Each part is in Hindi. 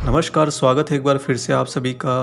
नमस्कार, स्वागत है एक बार फिर से आप सभी का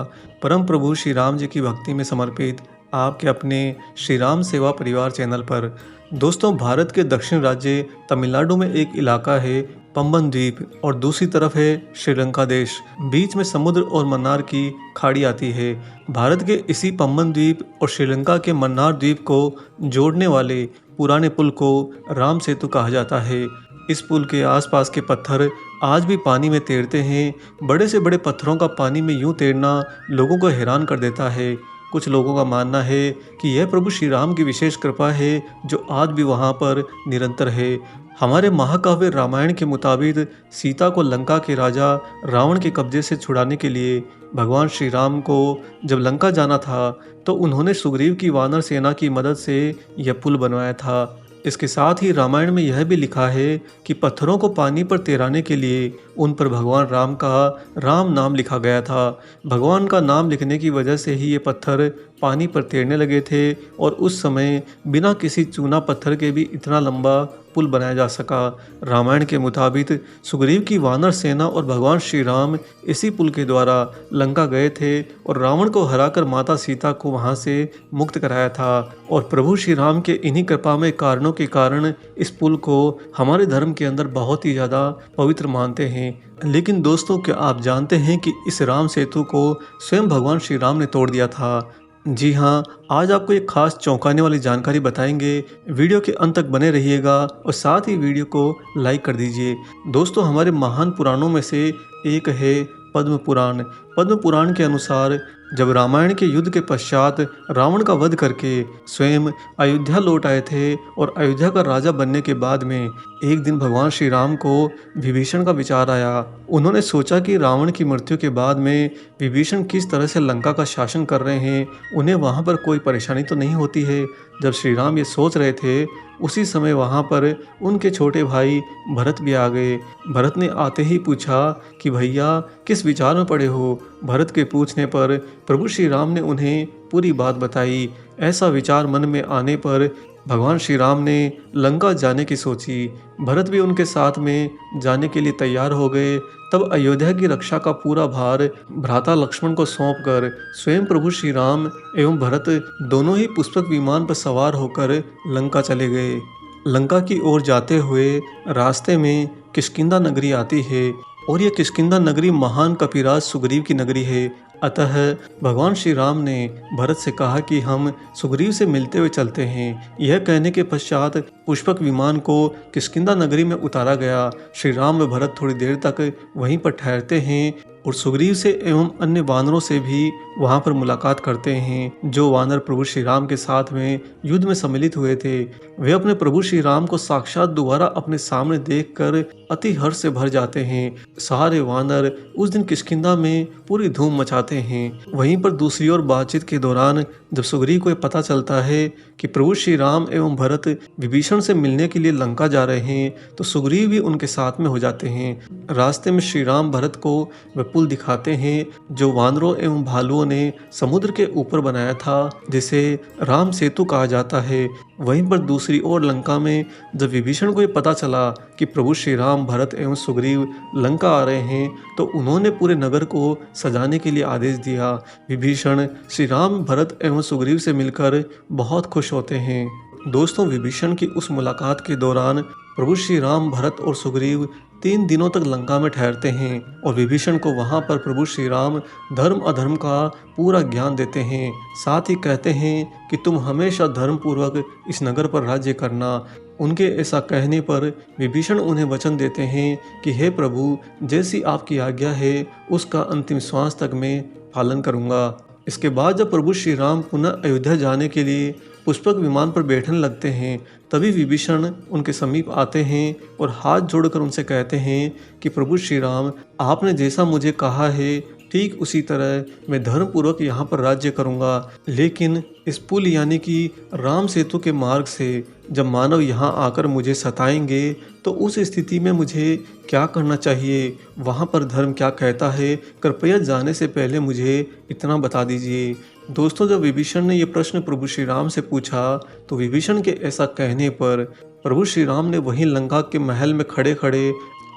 परम प्रभु श्री राम जी की भक्ति में समर्पित आपके अपने श्री राम सेवा परिवार चैनल पर। दोस्तों, भारत के दक्षिण राज्य तमिलनाडु में एक इलाका है पंबन द्वीप और दूसरी तरफ है श्रीलंका देश। बीच में समुद्र और मन्नार की खाड़ी आती है। भारत के इसी पंबन द्वीप और श्रीलंका के मन्नार द्वीप को जोड़ने वाले पुराने पुल को राम सेतु कहा जाता है। इस पुल के आसपास के पत्थर आज भी पानी में तैरते हैं। बड़े से बड़े पत्थरों का पानी में यूं तैरना लोगों को हैरान कर देता है। कुछ लोगों का मानना है कि यह प्रभु श्री राम की विशेष कृपा है जो आज भी वहां पर निरंतर है। हमारे महाकाव्य रामायण के मुताबिक सीता को लंका के राजा रावण के कब्जे से छुड़ाने के लिए भगवान श्री राम को जब लंका जाना था तो उन्होंने सुग्रीव की वानर सेना की मदद से यह पुल बनवाया था। इसके साथ ही रामायण में यह भी लिखा है कि पत्थरों को पानी पर तैराने के लिए उन पर भगवान राम का राम नाम लिखा गया था। भगवान का नाम लिखने की वजह से ही ये पत्थर पानी पर तैरने लगे थे और उस समय बिना किसी चूना पत्थर के भी इतना लंबा पुल बनाया जा सका। रामायण के मुताबिक सुग्रीव की वानर सेना और भगवान श्री राम इसी पुल के द्वारा लंका गए थे और रावण को हराकर माता सीता को वहां से मुक्त कराया था। और प्रभु श्री राम के इन्हीं कृपामय कारणों के कारण इस पुल को हमारे धर्म के अंदर बहुत ही ज़्यादा पवित्र मानते हैं। लेकिन दोस्तों, क्या आप जानते हैं कि इस राम सेतु को स्वयं भगवान श्री राम ने तोड़ दिया था? जी हाँ, आज आपको एक खास चौंकाने वाली जानकारी बताएंगे। वीडियो के अंत तक बने रहिएगा और साथ ही वीडियो को लाइक कर दीजिए। दोस्तों, हमारे महान पुराणों में से एक है पद्म पुराण। पद्म पुराण के अनुसार जब रामायण के युद्ध के पश्चात रावण का वध करके स्वयं अयोध्या लौट आए थे और अयोध्या का राजा बनने के बाद में एक दिन भगवान श्री राम को विभीषण का विचार आया। उन्होंने सोचा कि रावण की मृत्यु के बाद में विभीषण किस तरह से लंका का शासन कर रहे हैं, उन्हें वहां पर कोई परेशानी तो नहीं होती है। जब श्री राम ये सोच रहे थे उसी समय वहां पर उनके छोटे भाई भरत भी आ गए। भरत ने आते ही पूछा कि भैया किस विचार में पड़े हो। भरत के पूछने पर प्रभु श्री राम ने उन्हें पूरी बात बताई। ऐसा विचार मन में आने पर भगवान श्री राम ने लंका जाने की सोची। भरत भी उनके साथ में जाने के लिए तैयार हो गए। तब अयोध्या की रक्षा का पूरा भार भ्राता लक्ष्मण को सौंपकर स्वयं प्रभु श्री राम एवं भरत दोनों ही पुष्पक विमान पर सवार होकर लंका चले गए। लंका की ओर जाते हुए रास्ते में किष्किंधा नगरी आती है और यह किष्किंधा नगरी महान कपिराज सुग्रीव की नगरी है। अतः भगवान श्री राम ने भरत से कहा कि हम सुग्रीव से मिलते हुए चलते हैं। यह कहने के पश्चात पुष्पक विमान को किष्किंधा नगरी में उतारा गया। श्री राम व भरत थोड़ी देर तक वहीं पर ठहरते हैं और सुग्रीव से एवं अन्य वानरों से भी वहां पर मुलाकात करते हैं। जो वानर प्रभु श्री राम के साथ में युद्ध में सम्मिलित हुए थे वे अपने प्रभु श्री राम को साक्षात दोबारा अपने सामने देखकर अति हर्ष से भर जाते हैं। सारे वानर उस दिन किष्किंधा में पूरी धूम मचाते हैं। वहीं पर दूसरी ओर बातचीत के दौरान जब सुग्रीव को पता चलता है कि प्रभु श्री राम एवं भरत विभीषण से मिलने के लिए लंका जा रहे हैं तो सुग्रीव भी उनके साथ में हो जाते हैं। रास्ते में श्री राम भरत को वह पुल दिखाते हैं जो वानरों एवं भालुओं ने समुद्र के ऊपर बनाया था, जिसे राम सेतु कहा जाता है। वहीं पर दूसरी ओर लंका में जब विभीषण को ये पता चला कि प्रभु श्री राम भरत एवं सुग्रीव लंका आ रहे हैं तो उन्होंने पूरे नगर को सजाने के लिए आदेश दिया। विभीषण श्री राम भरत एवं सुग्रीव से मिलकर बहुत खुश होते हैं। दोस्तों, विभीषण की उस मुलाकात के दौरान प्रभु श्री राम भरत और सुग्रीव 3 दिनों तक लंका में ठहरते हैं और विभीषण को वहां पर प्रभु श्री राम धर्म अधर्म का पूरा ज्ञान देते हैं। साथ ही कहते हैं कि तुम हमेशा धर्म पूर्वक इस नगर पर राज्य करना। उनके ऐसा कहने पर विभीषण उन्हें वचन देते हैं कि हे प्रभु, जैसी आपकी आज्ञा है उसका अंतिम श्वास तक मैं पालन करूंगा। इसके बाद जब प्रभु श्री राम पुनः अयोध्या जाने के लिए पुष्पक विमान पर बैठने लगते हैं तभी विभीषण उनके समीप आते हैं और हाथ जोड़कर उनसे कहते हैं कि प्रभु श्री राम, आपने जैसा मुझे कहा है ठीक उसी तरह मैं धर्म पूर्वक यहाँ पर राज्य करूँगा। लेकिन इस पुल यानी कि राम सेतु के मार्ग से जब मानव यहाँ आकर मुझे सताएंगे तो उस स्थिति में मुझे क्या करना चाहिए, वहाँ पर धर्म क्या कहता है, कृपया जाने से पहले मुझे इतना बता दीजिए। दोस्तों, जब विभीषण ने यह प्रश्न प्रभु श्री राम से पूछा तो विभीषण के ऐसा कहने पर प्रभु श्री राम ने वहीं लंका के महल में खड़े खड़े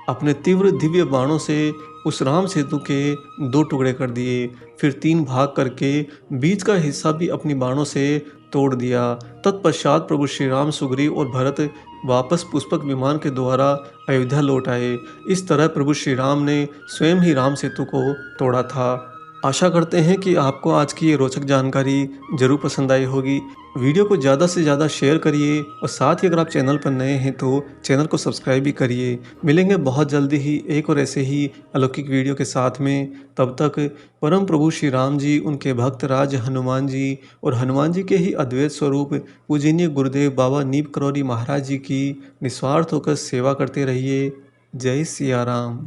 अपने तीव्र दिव्य बाणों से उस राम सेतु के 2 टुकड़े कर दिए। फिर 3 भाग करके बीच का हिस्सा भी अपनी बाणों से तोड़ दिया। तत्पश्चात प्रभु श्री राम, सुग्रीव और भरत वापस पुष्पक विमान के द्वारा अयोध्या लौट आए। इस तरह प्रभु श्री राम ने स्वयं ही राम सेतु को तोड़ा था। आशा करते हैं कि आपको आज की ये रोचक जानकारी जरूर पसंद आई होगी। वीडियो को ज़्यादा से ज़्यादा शेयर करिए और साथ ही अगर आप चैनल पर नए हैं तो चैनल को सब्सक्राइब भी करिए। मिलेंगे बहुत जल्दी ही एक और ऐसे ही अलौकिक वीडियो के साथ में। तब तक परम प्रभु श्री राम जी, उनके भक्त राज हनुमान जी और हनुमान जी के ही अद्वैत स्वरूप पूजनीय गुरुदेव बाबा नीम करौरी महाराज जी की निस्वार्थ होकर सेवा करते रहिए। जय सिया राम।